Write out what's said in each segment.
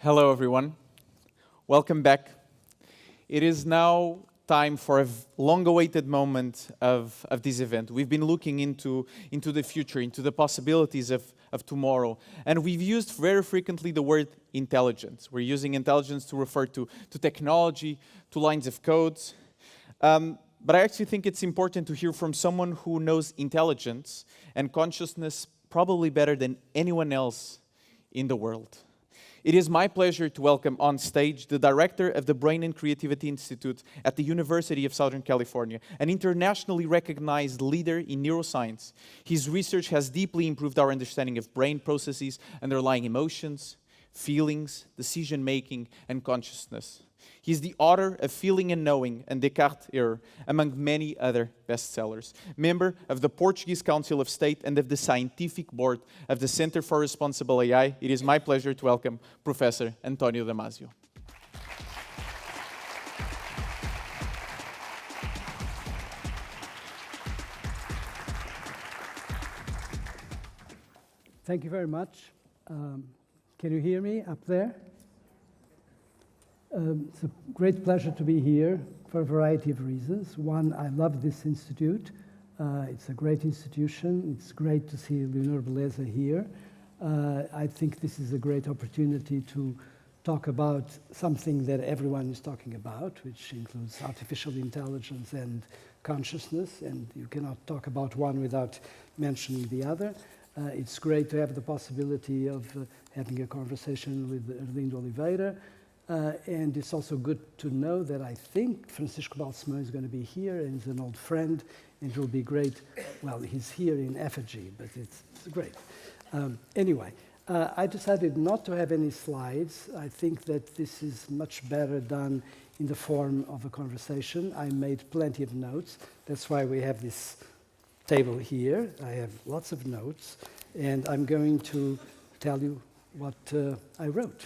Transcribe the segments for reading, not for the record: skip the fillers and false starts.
Hello, everyone. Welcome back. It is now time for a long-awaited moment of this event. We've been looking into the future, into the possibilities of tomorrow, and we've used very frequently the word intelligence. We're using intelligence to refer to technology, to lines of codes, but I actually think it's important to hear from someone who knows intelligence and consciousness probably better than anyone else in the world. It is my pleasure to welcome on stage the director of the Brain and Creativity Institute at the University of Southern California, an internationally recognized leader in neuroscience. His research has deeply improved our understanding of brain processes underlying emotions, feelings, decision-making, and consciousness. He's the author of Feeling and Knowing and Descartes' Error, among many other bestsellers. Member of the Portuguese Council of State and of the Scientific Board of the Center for Responsible AI, it is my pleasure to welcome Professor António Damásio. Thank you very much. Can you hear me up there? It's a great pleasure to be here for a variety of reasons. One, I love this institute. It's a great institution. It's great to see Leonor Beleza here. I think this is a great opportunity to talk about something that everyone is talking about, which includes artificial intelligence and consciousness, and you cannot talk about one without mentioning the other. It's great to have the possibility of having a conversation with Arlindo Oliveira. And it's also good to know that I think Francisco Balsemão is going to be here, and he's an old friend, and it will be great. Well, he's here in effigy, but it's great. Anyway, I decided not to have any slides. I think that this is much better done in the form of a conversation. I made plenty of notes. That's why we have this table here. I have lots of notes, and I'm going to tell you what I wrote.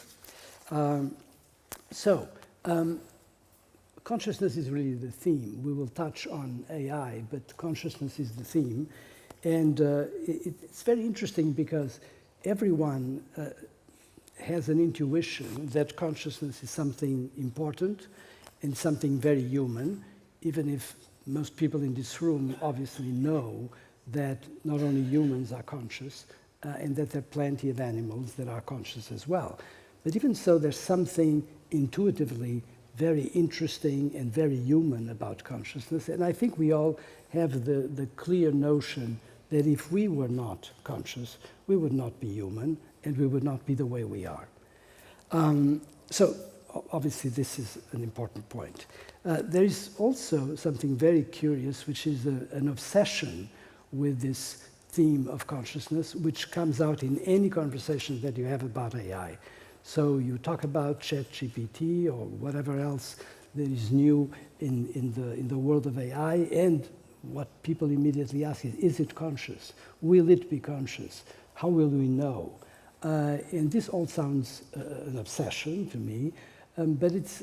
Consciousness is really the theme. We will touch on AI, but consciousness is the theme. And it's very interesting because everyone has an intuition that consciousness is something important and something very human, even if most people in this room obviously know that not only humans are conscious and that there are plenty of animals that are conscious as well. But even so, there's something intuitively very interesting and very human about consciousness. And I think we all have the clear notion that if we were not conscious, we would not be human and we would not be the way we are. So obviously this is an important point. There is also something very curious, which is an obsession with this theme of consciousness, which comes out in any conversation that you have about AI. So you talk about ChatGPT or whatever else that is new in the world of AI, and what people immediately ask is it conscious? Will it be conscious? How will we know? And this all sounds an obsession to me, but it's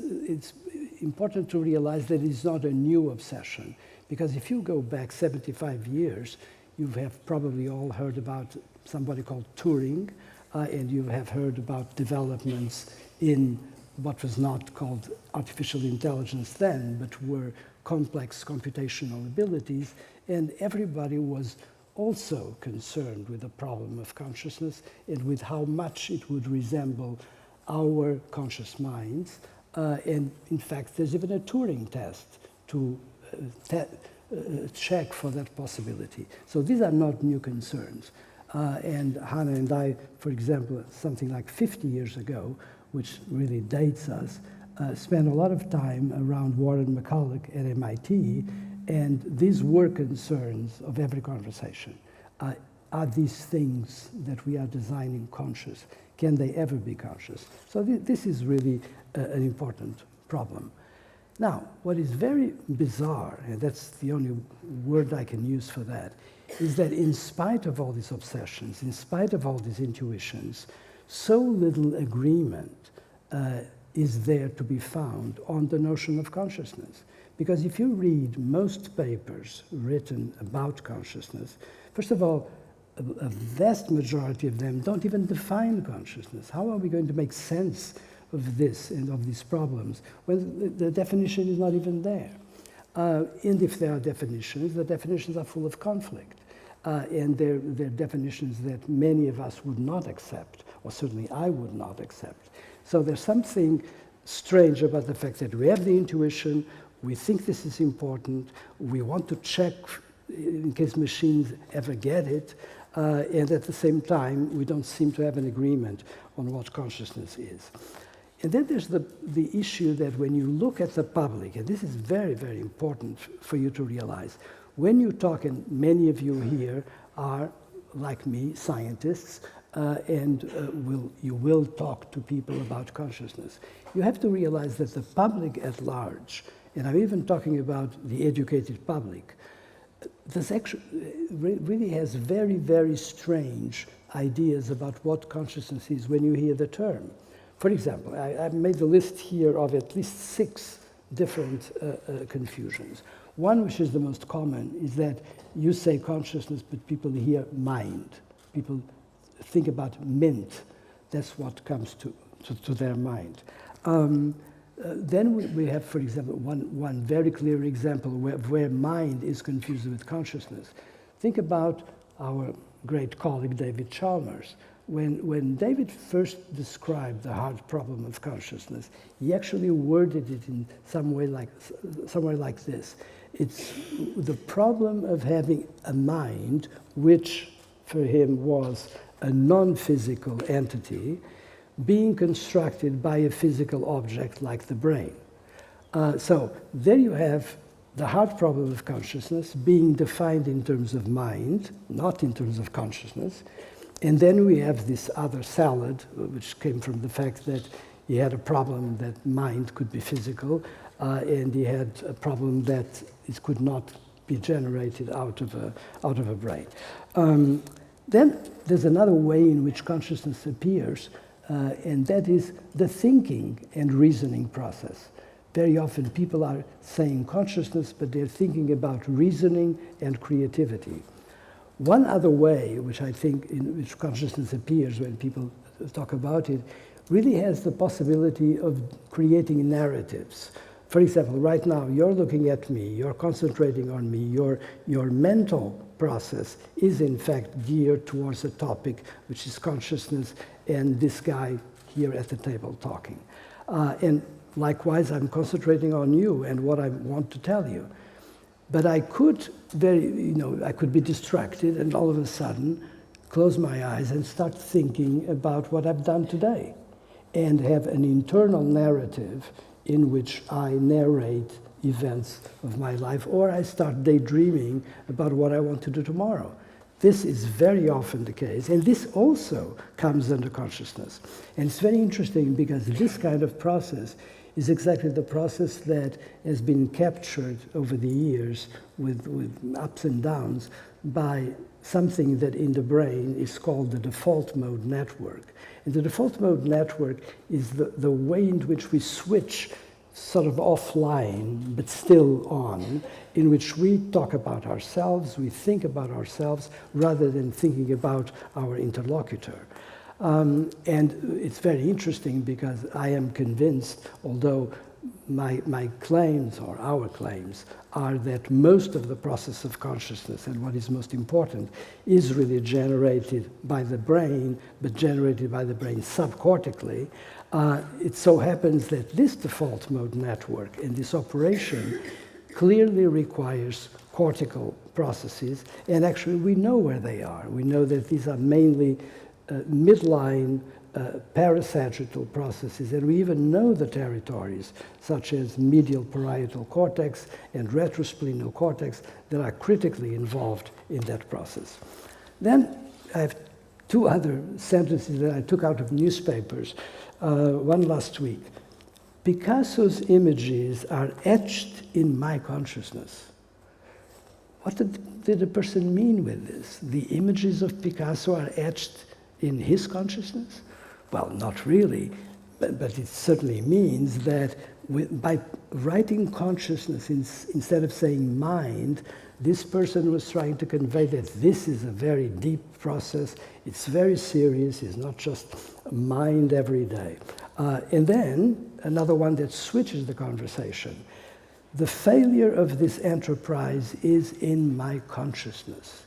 important to realize that it's not a new obsession, because if you go back 75 years, you have probably all heard about somebody called Turing, and you have heard about developments in what was not called artificial intelligence then, but were complex computational abilities, and everybody was also concerned with the problem of consciousness and with how much it would resemble our conscious minds. And in fact, there's even a Turing test to check for that possibility. So these are not new concerns. And Hannah and I, for example, something like 50 years ago, which really dates us, spent a lot of time around Warren McCulloch at MIT, and these were concerns of every conversation. Are these things that we are designing conscious? Can they ever be conscious? So this is really an important problem. Now, what is very bizarre, and that's the only word I can use for that, is that in spite of all these obsessions, in spite of all these intuitions, so little agreement is there to be found on the notion of consciousness. Because if you read most papers written about consciousness, first of all, a vast majority of them don't even define consciousness. How are we going to make sense of this and of these problems when the definition is not even there? And if there are definitions, the definitions are full of conflict. And they're definitions that many of us would not accept, or certainly I would not accept. So there's something strange about the fact that we have the intuition, we think this is important, we want to check in case machines ever get it, and at the same time, we don't seem to have an agreement on what consciousness is. And then there's the issue that when you look at the public, and this is very, very important for you to realize, when you talk, and many of you here are, like me, scientists, and you will talk to people about consciousness, you have to realize that the public at large, and I'm even talking about the educated public, this actually really has very, very strange ideas about what consciousness is when you hear the term. For example, I've made a list here of at least 6 different confusions. One, which is the most common, is that you say consciousness, but people hear mind. People think about mint. That's what comes to their mind. Then we have, for example, one very clear example where mind is confused with consciousness. Think about our great colleague David Chalmers. When David first described the hard problem of consciousness, he actually worded it in somewhere like this. It's the problem of having a mind, which for him was a non-physical entity, being constructed by a physical object like the brain. So there you have the hard problem of consciousness being defined in terms of mind, not in terms of consciousness. And then we have this other salad, which came from the fact that he had a problem that mind could be physical, and he had a problem that it could not be generated out of a brain. Then there's another way in which consciousness appears, and that is the thinking and reasoning process. Very often people are saying consciousness, but they're thinking about reasoning and creativity. One other way, which I think in which consciousness appears when people talk about it, really has the possibility of creating narratives. For example, right now you're looking at me, you're concentrating on me, your mental process is in fact geared towards a topic which is consciousness and this guy here at the table talking. And likewise, I'm concentrating on you and what I want to tell you. But I could I could be distracted and all of a sudden close my eyes and start thinking about what I've done today and have an internal narrative in which I narrate events of my life, or I start daydreaming about what I want to do tomorrow. This is very often the case, and this also comes under consciousness. And it's very interesting because this kind of process is exactly the process that has been captured over the years with ups and downs by something that in the brain is called the default mode network. And the default mode network is the way in which we switch sort of offline, but still on, in which we talk about ourselves, we think about ourselves, rather than thinking about our interlocutor. And it's very interesting because I am convinced, although my claims, or our claims, are that most of the process of consciousness and what is most important is really generated by the brain, but generated by the brain subcortically. It so happens that this default mode network and this operation clearly requires cortical processes, and actually we know where they are. We know that these are mainly midline parasagittal processes, and we even know the territories such as medial parietal cortex and retrosplenial cortex that are critically involved in that process. Then I have 2 other sentences that I took out of newspapers, one last week. Picasso's images are etched in my consciousness. What did the person mean with this? The images of Picasso are etched in his consciousness? Well, not really, but it certainly means that by writing consciousness instead of saying mind, This person was trying to convey that this is a very deep process. It's very serious. It's not just mind every day. And then another one that switches the conversation. The failure of this enterprise is in my consciousness.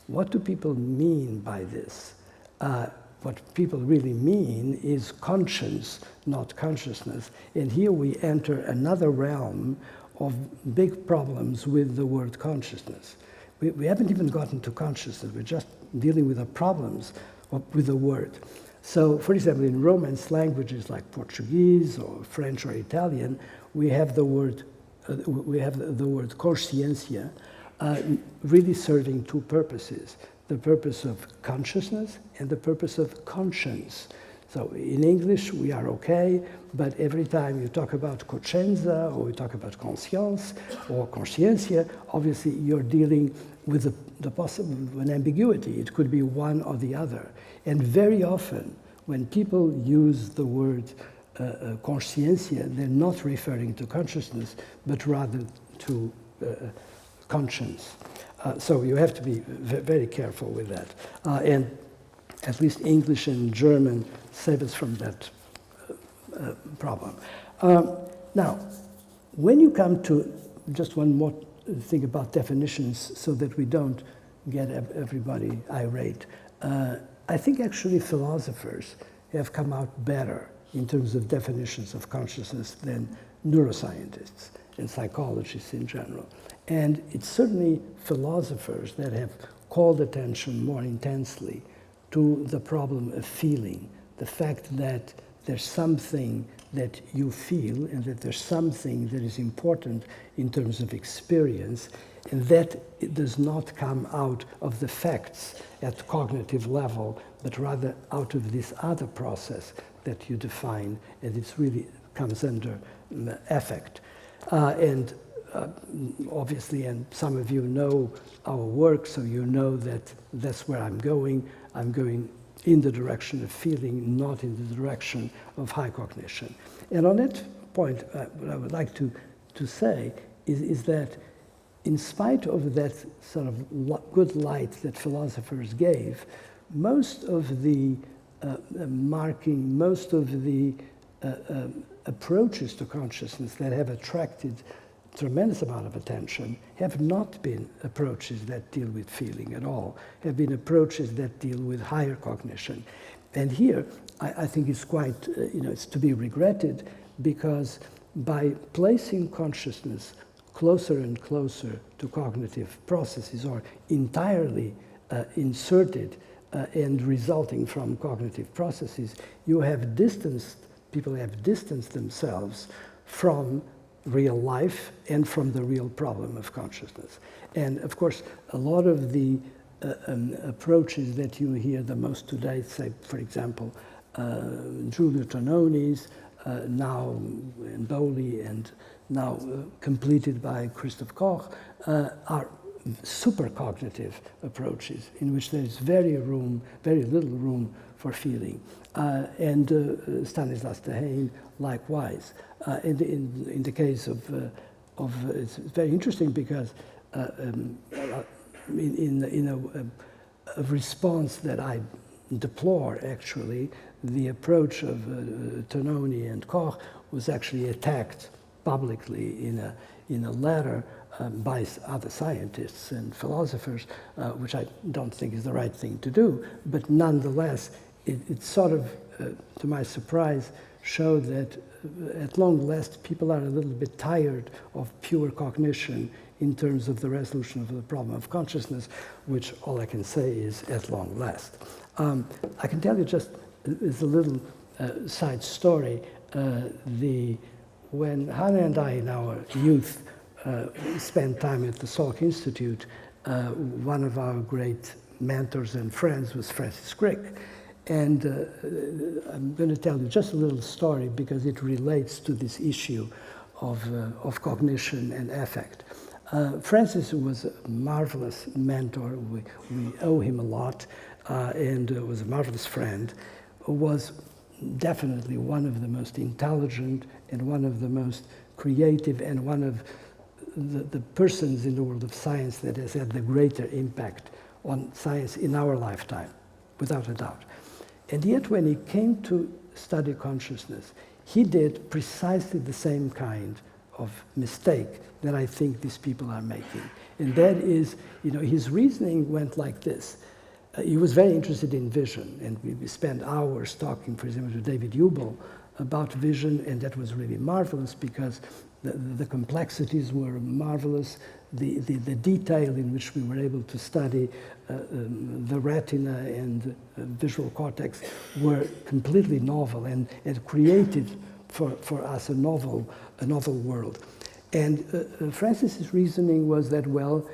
What do people mean by this? What people really mean is conscience, not consciousness. And here we enter another realm of big problems with the word consciousness. We haven't even gotten to consciousness. We're just dealing with the problems with the word. So, for example, in Romance languages like Portuguese or French or Italian, we have the word consciência, really serving two purposes: the purpose of consciousness and the purpose of conscience. So in English we are okay, but every time you talk about coscienza or you talk about conscience or consciência, obviously you're dealing with the possible an ambiguity. It could be one or the other. And very often when people use the word consciência, they're not referring to consciousness, but rather to conscience. So you have to be very careful with that. And at least English and German save us from that problem. Now, when you come to just one more thing about definitions so that we don't get everybody irate, I think actually philosophers have come out better in terms of definitions of consciousness than neuroscientists and psychologists in general. And it's certainly philosophers that have called attention more intensely to the problem of feeling, the fact that there's something that you feel and that there's something that is important in terms of experience, and that it does not come out of the facts at cognitive level, but rather out of this other process that you define, and it really comes under affect. Obviously, and some of you know our work, so you know that that's where I'm going. I'm going in the direction of feeling, not in the direction of high cognition. And on that point, what I would like to say is that in spite of that sort of good light that philosophers gave, most of the marking, most of the approaches to consciousness that have attracted tremendous amount of attention have not been approaches that deal with feeling at all, have been approaches that deal with higher cognition. And here, I think it's quite, it's to be regretted, because by placing consciousness closer and closer to cognitive processes, or entirely inserted and resulting from cognitive processes, people have distanced themselves from real life and from the real problem of consciousness. And of course, a lot of the approaches that you hear the most today, say, for example, Giulio Tononi's, now Bowley, and now completed by Christoph Koch, are super cognitive approaches in which there is very little room for feeling. And Stanislas Dehaene, likewise. In the case of it's very interesting because in a response that I deplore, actually, the approach of Tononi and Koch was actually attacked publicly in a letter by other scientists and philosophers, which I don't think is the right thing to do, but nonetheless, it sort of, to my surprise, showed that at long last people are a little bit tired of pure cognition in terms of the resolution of the problem of consciousness, which all I can say is at long last. I can tell you just as a little side story. When Hannah and I in our youth spent time at the Salk Institute, one of our great mentors and friends was Francis Crick. And I'm going to tell you just a little story because it relates to this issue of cognition and affect. Francis was a marvelous mentor. We owe him a lot, and was a marvelous friend. Was definitely one of the most intelligent and one of the most creative and one of the persons in the world of science that has had the greater impact on science in our lifetime, without a doubt. And yet when he came to study consciousness, he did precisely the same kind of mistake that I think these people are making. And that is, his reasoning went like this. He was very interested in vision, and we spent hours talking, for example, to David Hubel about vision, and that was really marvelous because the complexities were marvelous, the detail in which we were able to study the retina and visual cortex were completely novel and created for us a novel world. And Francis's reasoning was that, well,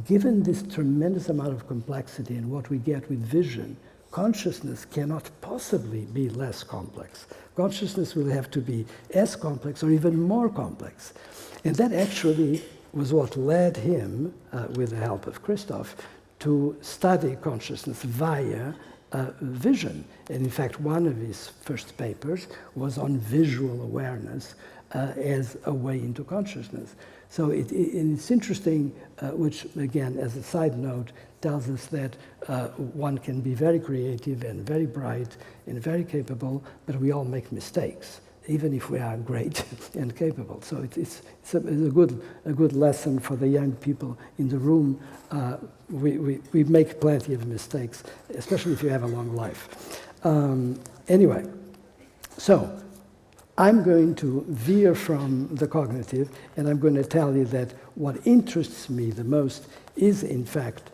given this tremendous amount of complexity and what we get with vision, consciousness cannot possibly be less complex. Consciousness will have to be as complex or even more complex. And that actually was what led him, with the help of Christoph, to study consciousness via vision. And in fact, one of his first papers was on visual awareness as a way into consciousness. So it's interesting, which again, as a side note, tells us that one can be very creative and very bright and very capable, but we all make mistakes, even if we are great and capable. So it's a good lesson for the young people in the room. We make plenty of mistakes, especially if you have a long life. Anyway, so I'm going to veer from the cognitive, and I'm going to tell you that what interests me the most is, in fact,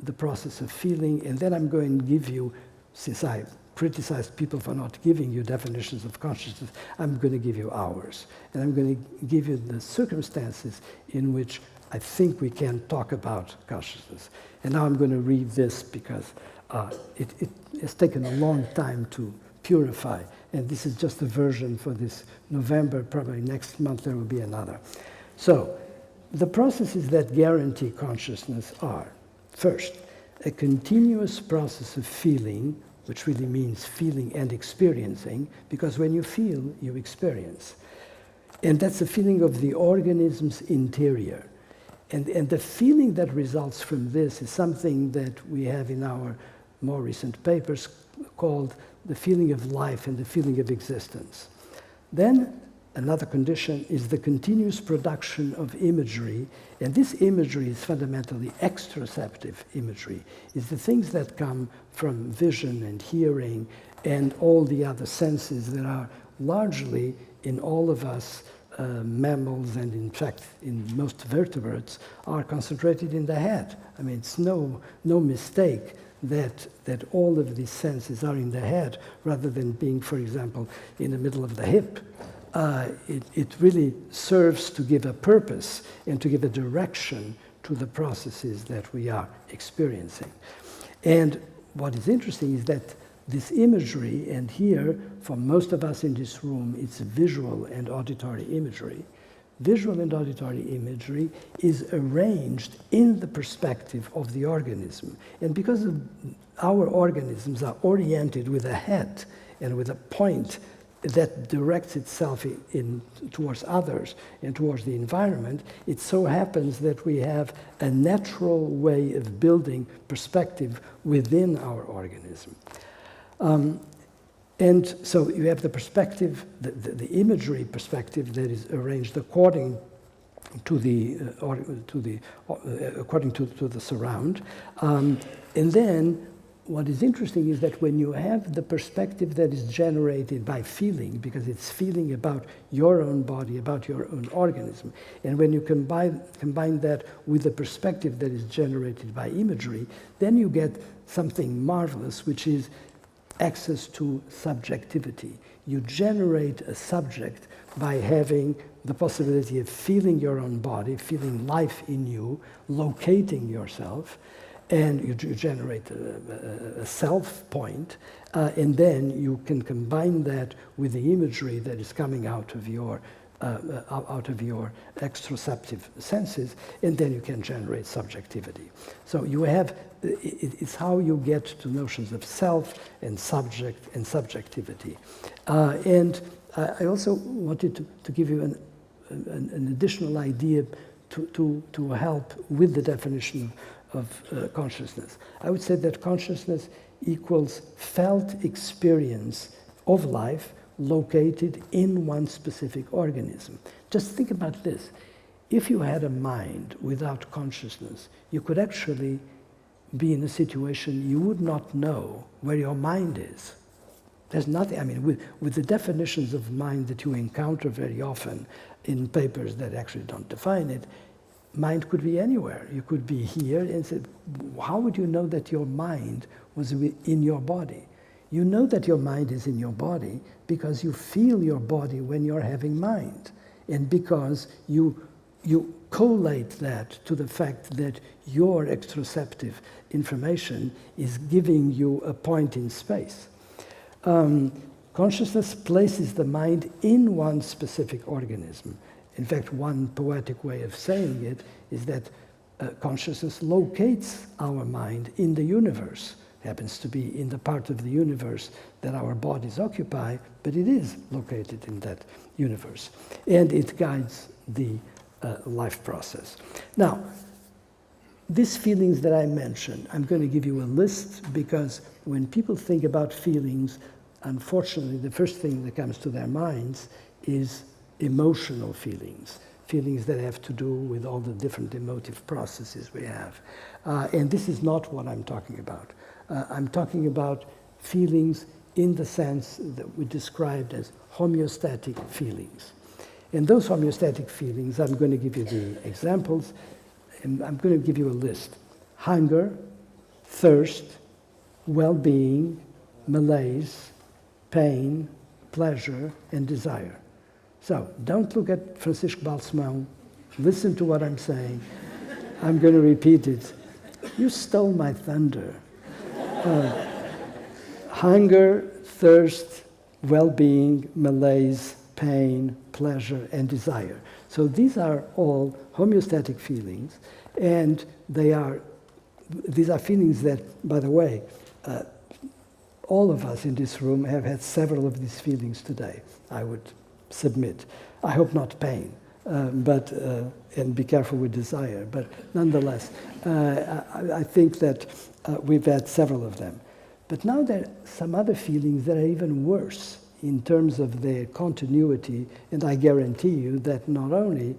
the process of feeling, and then I'm going to give you, since I criticized people for not giving you definitions of consciousness, I'm going to give you ours. And I'm going to give you the circumstances in which I think we can talk about consciousness. And now I'm going to read this because it has taken a long time to purify. And this is just a version for this November. Probably next month there will be another. So the processes that guarantee consciousness are, first, a continuous process of feeling, which really means feeling and experiencing, because when you feel, you experience. And that's a feeling of the organism's interior. And the feeling that results from this is something that we have in our more recent papers called the feeling of life and the feeling of existence. Then another condition is the continuous production of imagery, and this imagery is fundamentally exteroceptive imagery. It's the things that come from vision and hearing and all the other senses that are largely in all of us mammals, and in fact in most vertebrates, are concentrated in the head. I mean, it's no mistake that all of these senses are in the head rather than being, for example, in the middle of the hip. It really serves to give a purpose and to give a direction to the processes that we are experiencing. And what is interesting is that this imagery, and here, for most of us in this room, it's visual and auditory imagery. Visual and auditory imagery is arranged in the perspective of the organism. And because our organisms are oriented with a head and with a point that directs itself towards others and towards the environment, it so happens that we have a natural way of building perspective within our organism. And so you have the perspective, the imagery perspective that is arranged according to the surround. And then what is interesting is that when you have the perspective that is generated by feeling, because it's feeling about your own body, about your own organism, and when you combine that with the perspective that is generated by imagery, then you get something marvelous, which is access to subjectivity. You generate a subject by having the possibility of feeling your own body, feeling life in you, locating yourself, and you generate a self point, and then you can combine that with the imagery that is coming out of your exteroceptive senses, and then you can generate subjectivity. So you have, it's how you get to notions of self and subject and subjectivity. And I also wanted to give you an additional idea to help with the definition of consciousness. I would say that consciousness equals felt experience of life located in one specific organism. Just think about this. If you had a mind without consciousness, you could actually be in a situation you would not know where your mind is. There's nothing, I mean, with the definitions of mind that you encounter very often in papers that actually don't define it, mind could be anywhere. You could be here and say, how would you know that your mind was in your body? You know that your mind is in your body because you feel your body when you're having mind, and because you collate that to the fact that your extroceptive information is giving you a point in space. Consciousness places the mind in one specific organism. In fact, one poetic way of saying it is that consciousness locates our mind in the universe. Happens to be in the part of the universe that our bodies occupy, but it is located in that universe. And it guides the life process. Now, these feelings that I mentioned, I'm going to give you a list, because when people think about feelings, unfortunately, the first thing that comes to their minds is emotional feelings, feelings that have to do with all the different emotive processes we have. And this is not what I'm talking about. I'm talking about feelings in the sense that we described as homeostatic feelings. And those homeostatic feelings, I'm going to give you the examples, and I'm going to give you a list. Hunger, thirst, well-being, malaise, pain, pleasure, and desire. So don't look at Francisco Balsemão. Listen to what I'm saying. I'm going to repeat it. You stole my thunder. Hunger, thirst, well-being, malaise, pain, pleasure, and desire. So these are all homeostatic feelings, and these are feelings that, by the way, all of us in this room have had several of these feelings today, I would submit. I hope not pain, and be careful with desire, but nonetheless, I think that we've had several of them. But now there are some other feelings that are even worse in terms of their continuity, and I guarantee you that not only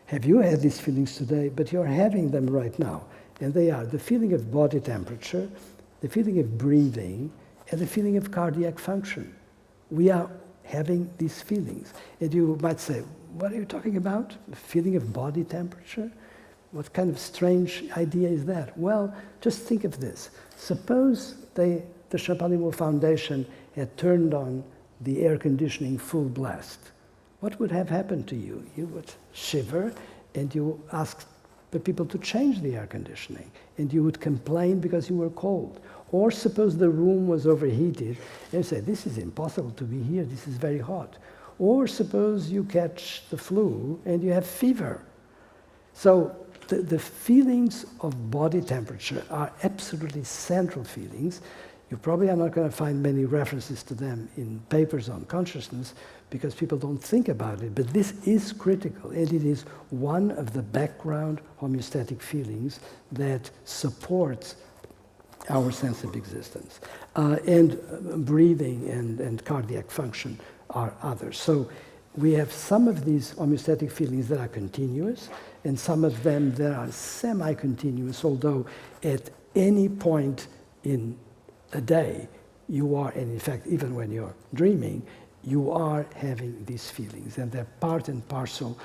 have you had these feelings today, but you're having them right now. And they are the feeling of body temperature, the feeling of breathing, and the feeling of cardiac function. We are having these feelings. And you might say, what are you talking about? The feeling of body temperature? What kind of strange idea is that? Well, just think of this. Suppose the Champalimau Foundation had turned on the air conditioning full blast. What would have happened to you? You would shiver, and you ask the people to change the air conditioning, and you would complain because you were cold. Or suppose the room was overheated, and you say, this is impossible to be here, this is very hot. Or suppose you catch the flu and you have fever. So the feelings of body temperature are absolutely central feelings. You probably are not going to find many references to them in papers on consciousness because people don't think about it, but this is critical, and it is one of the background homeostatic feelings that supports our sense of existence. And breathing and cardiac function are others. So we have some of these homeostatic feelings that are continuous, and some of them that are semi-continuous, although at any point in a day, you are, and in fact, even when you're dreaming, you are having these feelings, and they're part and parcel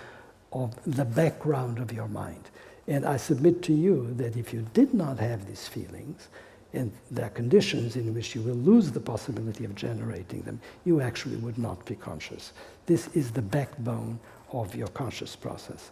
of the background of your mind. And I submit to you that if you did not have these feelings, and there are conditions in which you will lose the possibility of generating them, you actually would not be conscious. This is the backbone of your conscious process.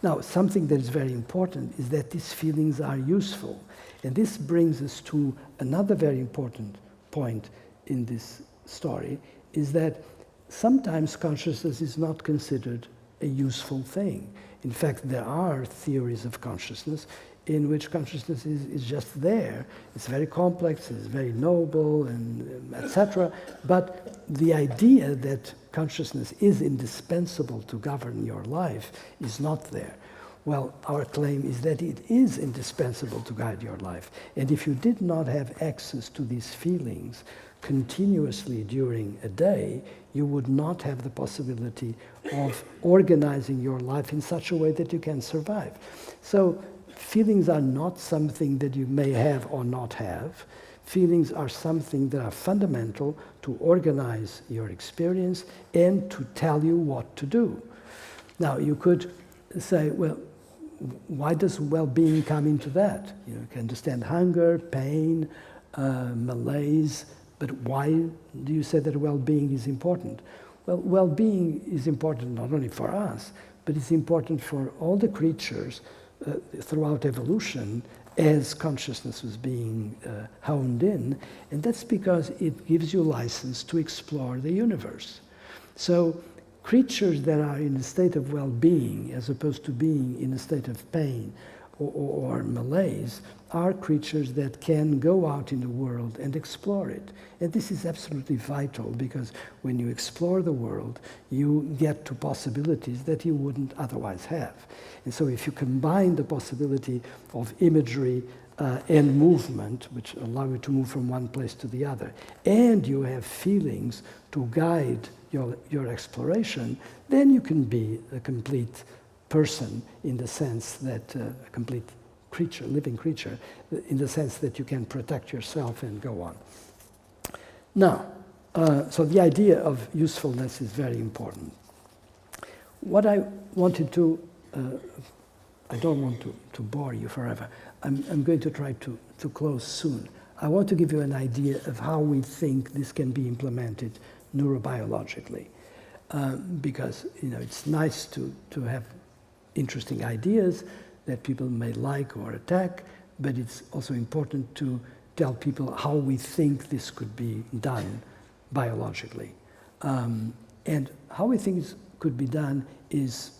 Now, something that is very important is that these feelings are useful. And this brings us to another very important point in this story, is that sometimes consciousness is not considered a useful thing. In fact, there are theories of consciousness in which consciousness is just there. It's very complex, it's very noble, and etc. But the idea that consciousness is indispensable to govern your life is not there. Well, our claim is that it is indispensable to guide your life. And if you did not have access to these feelings continuously during a day, you would not have the possibility of organizing your life in such a way that you can survive. So feelings are not something that you may have or not have. Feelings are something that are fundamental to organize your experience and to tell you what to do. Now, you could say, well, why does well-being come into that? You can understand hunger, pain, malaise, but why do you say that well-being is important? Well, well-being is important not only for us, but it's important for all the creatures throughout evolution as consciousness was being honed in, and that's because it gives you license to explore the universe. So creatures that are in a state of well-being, as opposed to being in a state of pain or malaise, are creatures that can go out in the world and explore it. And this is absolutely vital, because when you explore the world, you get to possibilities that you wouldn't otherwise have. And so if you combine the possibility of imagery and movement, which allow you to move from one place to the other, and you have feelings to guide your exploration, then you can be a complete person in the sense that, a complete creature, living creature, in the sense that you can protect yourself and go on. Now, so the idea of usefulness is very important. What I wanted to, I don't want to bore you forever. I'm going to try to close soon. I want to give you an idea of how we think this can be implemented neurobiologically. Because it's nice to have interesting ideas that people may like or attack, but it's also important to tell people how we think this could be done biologically. And how we think this could be done is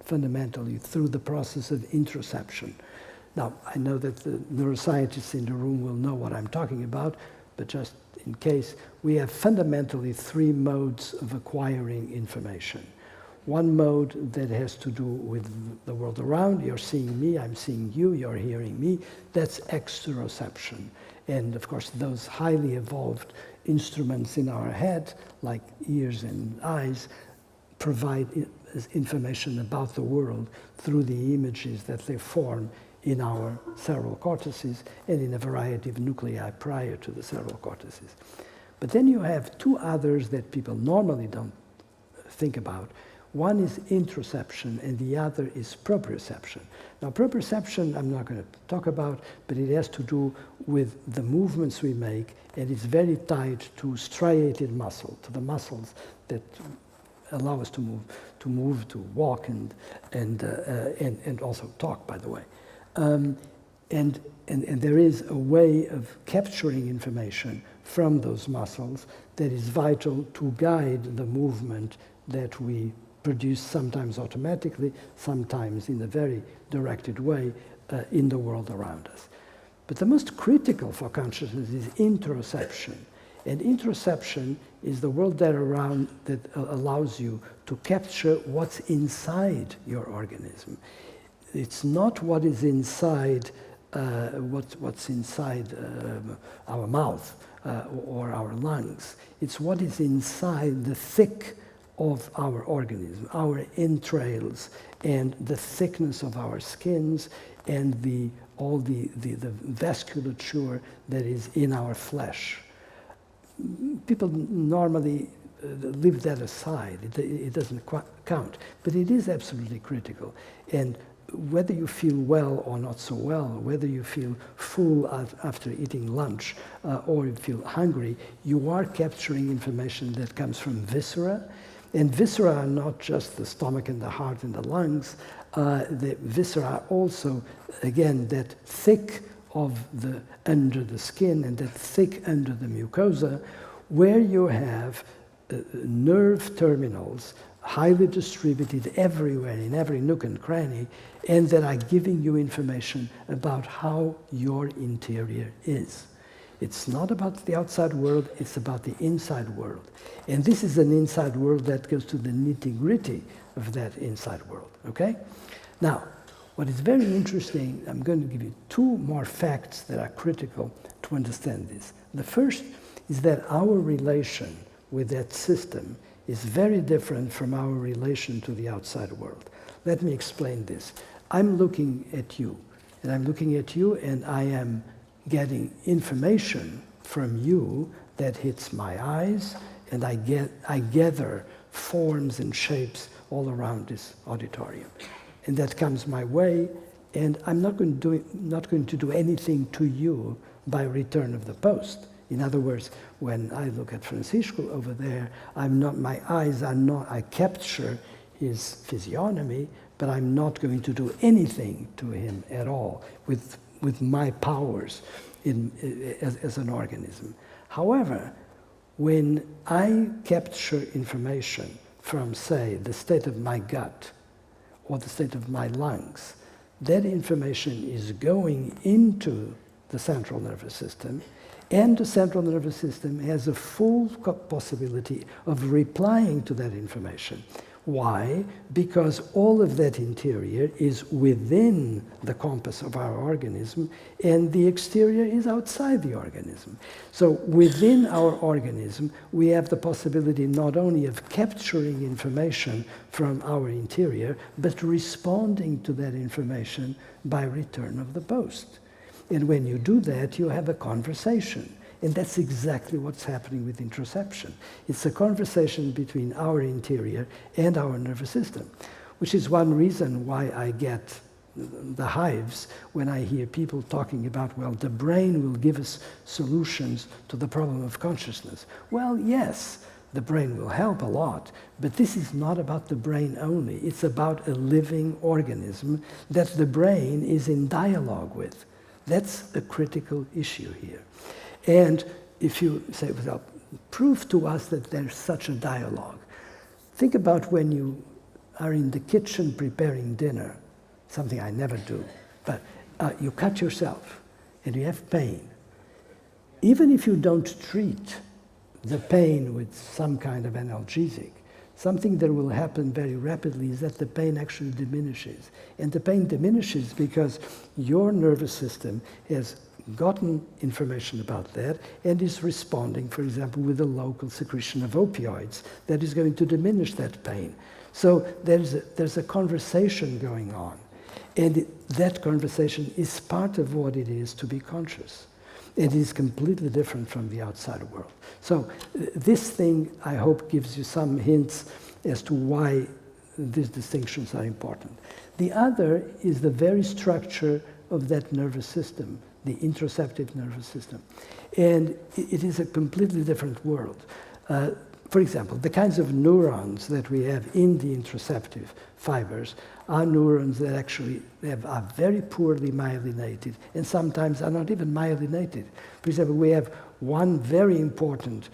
fundamentally through the process of interoception. Now, I know that the neuroscientists in the room will know what I'm talking about, but just in case, we have fundamentally three modes of acquiring information. One mode that has to do with the world around. You're seeing me, I'm seeing you, you're hearing me. That's exteroception. And of course, those highly evolved instruments in our head, like ears and eyes, provide information about the world through the images that they form in our cerebral cortices and in a variety of nuclei prior to the cerebral cortices. But then you have two others that people normally don't think about. One is interoception and the other is proprioception. Now, proprioception I'm not going to talk about, but it has to do with the movements we make, and it's very tied to striated muscle, to the muscles that allow us to move, to walk, and also talk, by the way. And there is a way of capturing information from those muscles that is vital to guide the movement that we produce, sometimes automatically, sometimes in a very directed way in the world around us. But the most critical for consciousness is interoception. And interoception is the world that allows you to capture what's inside your organism. It's not what is inside, what's inside our mouth or our lungs. It's what is inside the thick of our organism, our entrails, and the thickness of our skins, and all the vasculature that is in our flesh. People normally leave that aside. It doesn't count, but it is absolutely critical. And whether you feel well or not so well, whether you feel full after eating lunch or you feel hungry, you are capturing information that comes from viscera. And viscera are not just the stomach and the heart and the lungs. The viscera are also, again, that thick under the skin and that thick under the mucosa, where you have nerve terminals highly distributed everywhere, in every nook and cranny, and that are giving you information about how your interior is. It's not about the outside world, it's about the inside world. And this is an inside world that goes to the nitty-gritty of that inside world, okay? Now, What is very interesting, I'm going to give you two more facts that are critical to understand this. The first is that our relation with that system is very different from our relation to the outside world. Let me explain this. I'm looking at you, and I am getting information from you that hits my eyes, and I gather forms and shapes all around this auditorium. And that comes my way, and I'm not going to do anything to you by return of the post. In other words, when I look at Francisco over there, my eyes are not, I capture his physiognomy, but I'm not going to do anything to him at all with my powers as an organism. However, when I capture information from, say, the state of my gut or the state of my lungs, that information is going into the central nervous system, and the central nervous system has a full possibility of replying to that information. Why? Because all of that interior is within the compass of our organism, and the exterior is outside the organism. So within our organism, we have the possibility not only of capturing information from our interior, but responding to that information by return of the post. And when you do that, you have a conversation. And that's exactly what's happening with interoception. It's a conversation between our interior and our nervous system, which is one reason why I get the hives when I hear people talking about, well, the brain will give us solutions to the problem of consciousness. Well, yes, the brain will help a lot, but this is not about the brain only. It's about a living organism that the brain is in dialogue with. That's a critical issue here. And if you say, well, prove to us that there's such a dialogue. Think about when you are in the kitchen preparing dinner, something I never do, but you cut yourself and you have pain. Even if you don't treat the pain with some kind of analgesic, something that will happen very rapidly is that the pain actually diminishes. And the pain diminishes because your nervous system has gotten information about that and is responding, for example, with a local secretion of opioids that is going to diminish that pain. So there's a conversation going on. And that conversation is part of what it is to be conscious. It is completely different from the outside world. So this thing, I hope, gives you some hints as to why these distinctions are important. The other is the very structure of that nervous system, the interoceptive nervous system. And it is a completely different world. For example, the kinds of neurons that we have in the interoceptive fibers are neurons that actually are very poorly myelinated and sometimes are not even myelinated. For example, we have one very important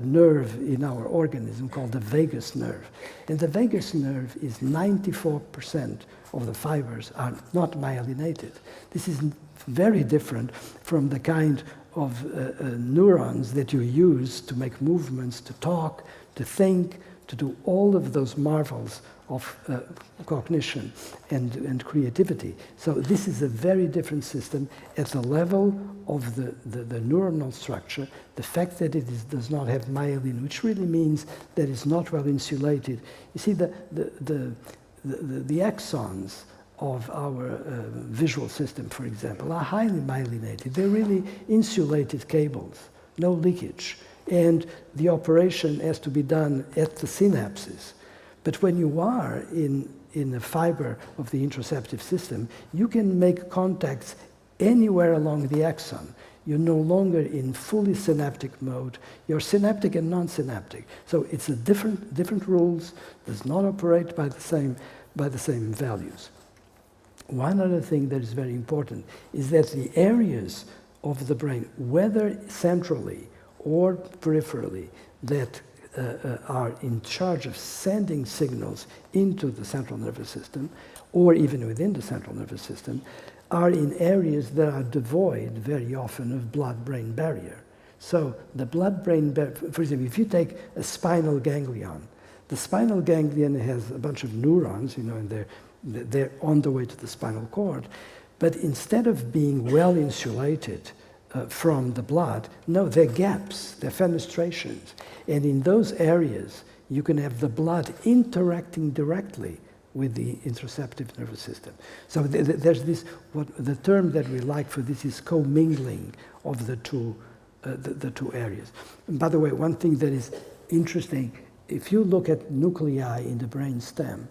nerve in our organism called the vagus nerve. And the vagus nerve is 94% of the fibers are not myelinated. This is very different from the kind of neurons that you use to make movements, to talk, to think, to do all of those marvels of cognition and creativity. So this is a very different system at the level of the neuronal structure. The fact that it does not have myelin, which really means that it's not well insulated. You see, the axons of our visual system, for example, are highly myelinated. They're really insulated cables, no leakage. And the operation has to be done at the synapses. But when you are in the fiber of the interoceptive system, you can make contacts anywhere along the axon. You're no longer in fully synaptic mode. You're synaptic and non-synaptic. So it's a different rules, does not operate by the same values. One other thing that is very important is that the areas of the brain, whether centrally or peripherally, that are in charge of sending signals into the central nervous system, or even within the central nervous system, are in areas that are devoid very often of blood-brain barrier. So the blood-brain barrier, for example, if you take a spinal ganglion, the spinal ganglion has a bunch of neurons, and they're They're on the way to the spinal cord. But instead of being well insulated from the blood, no, they're gaps, they're fenestrations. And in those areas, you can have the blood interacting directly with the interoceptive nervous system. So there's this, the term that we like for this is commingling of the two areas. And by the way, one thing that is interesting, if you look at nuclei in the brain stem,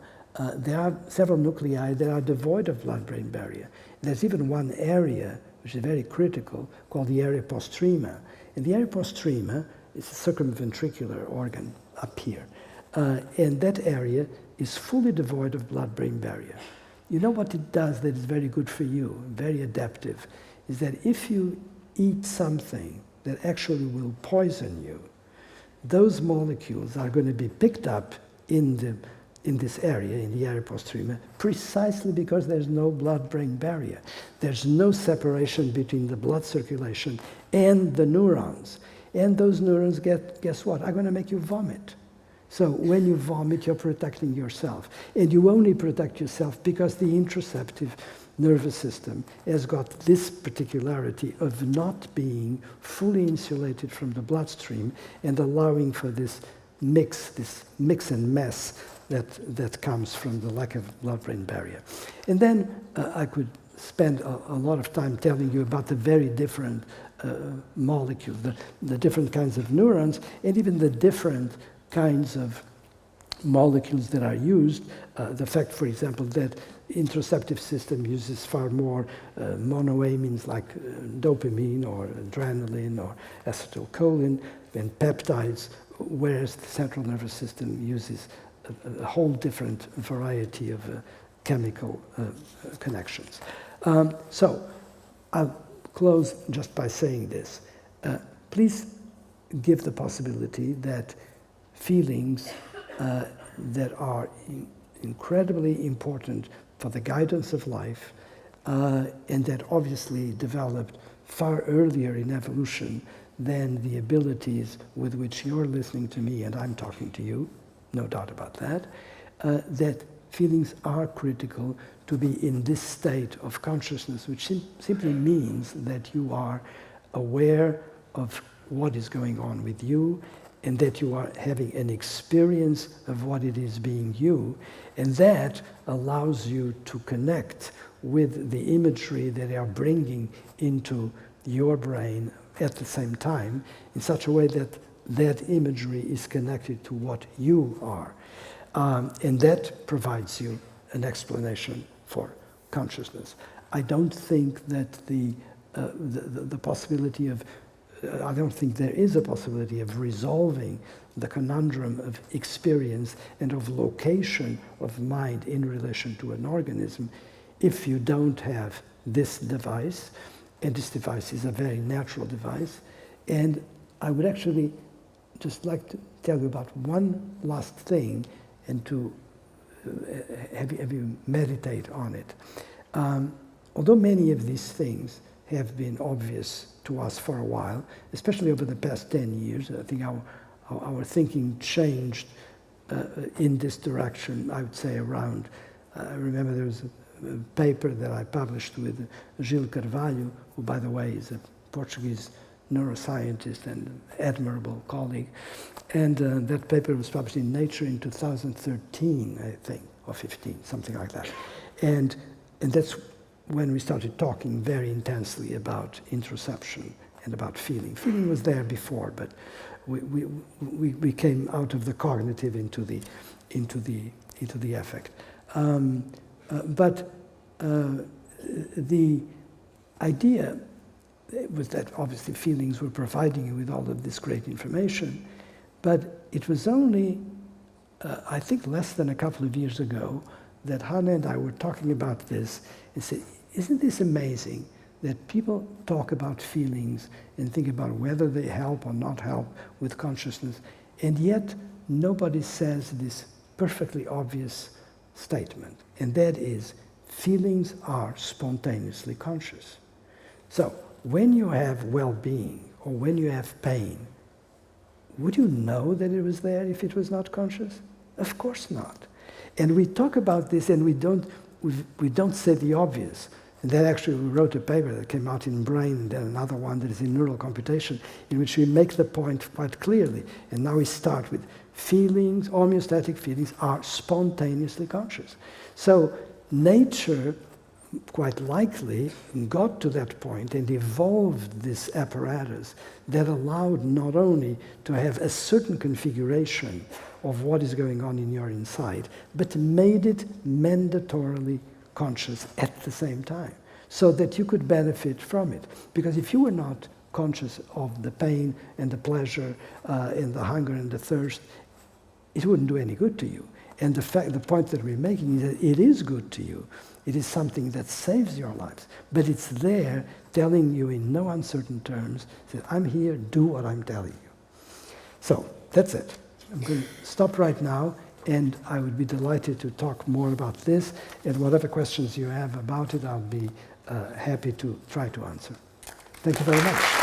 there are several nuclei that are devoid of blood-brain barrier. There's even one area which is very critical called the area postrema. And the area postrema is a circumventricular organ up here. And that area is fully devoid of blood-brain barrier. You know what it does that is very good for you, very adaptive, is that if you eat something that actually will poison you, those molecules are going to be picked up in this area, in the area postrema, precisely because there's no blood-brain barrier. There's no separation between the blood circulation and the neurons. And those neurons, guess what, are going to make you vomit. So when you vomit, you're protecting yourself. And you only protect yourself because the interoceptive nervous system has got this particularity of not being fully insulated from the bloodstream and allowing for this mix and mess that comes from the lack of blood-brain barrier. And then I could spend a lot of time telling you about the very different molecules, the different kinds of neurons, and even the different kinds of molecules that are used. The fact, for example, that interoceptive system uses far more monoamines like dopamine or adrenaline or acetylcholine than peptides, whereas the central nervous system uses a whole different variety of chemical connections. So I'll close just by saying this. Please give the possibility that feelings that are incredibly important for the guidance of life and that obviously developed far earlier in evolution than the abilities with which you're listening to me and I'm talking to you, no doubt about that, that feelings are critical to be in this state of consciousness, which simply means that you are aware of what is going on with you and that you are having an experience of what it is being you, and that allows you to connect with the imagery that they are bringing into your brain at the same time in such a way that that imagery is connected to what you are. And that provides you an explanation for consciousness. I don't think that the possibility of I don't think there is a possibility of resolving the conundrum of experience and of location of mind in relation to an organism if you don't have this device. And this device is a very natural device. And I would actually just like to tell you about one last thing and to have you meditate on it. Although many of these things have been obvious to us for a while, especially over the past 10 years. I think our thinking changed in this direction, I would say around, I remember there was a paper that I published with Gil Carvalho, who by the way is a Portuguese neuroscientist and admirable colleague. And that paper was published in Nature in 2013, I think, or 15, something like that. And that's when we started talking very intensely about interoception and about feeling. Feeling was there before, but we came out of the cognitive into the affect. But the idea was that obviously feelings were providing you with all of this great information, but it was only, I think, less than a couple of years ago that Hannah and I were talking about this and said, isn't this amazing that people talk about feelings and think about whether they help or not help with consciousness, and yet nobody says this perfectly obvious statement, and that is, feelings are spontaneously conscious. So when you have well-being or when you have pain, would you know that it was there if it was not conscious? Of course not. And we talk about this and we don't say the obvious. And then actually we wrote a paper that came out in Brain, and then another one that is in Neural Computation, in which we make the point quite clearly. And now we start with feelings, homeostatic feelings are spontaneously conscious. So nature quite likely got to that point and evolved this apparatus that allowed not only to have a certain configuration of what is going on in your inside, but made it mandatorily conscious at the same time, so that you could benefit from it. Because if you were not conscious of the pain and the pleasure and the hunger and the thirst, it wouldn't do any good to you. And the point that we're making is that it is good to you. It is something that saves your lives. But it's there telling you in no uncertain terms that I'm here, do what I'm telling you. So that's it. I'm going to stop right now, and I would be delighted to talk more about this. And whatever questions you have about it, I'll be happy to try to answer. Thank you very much.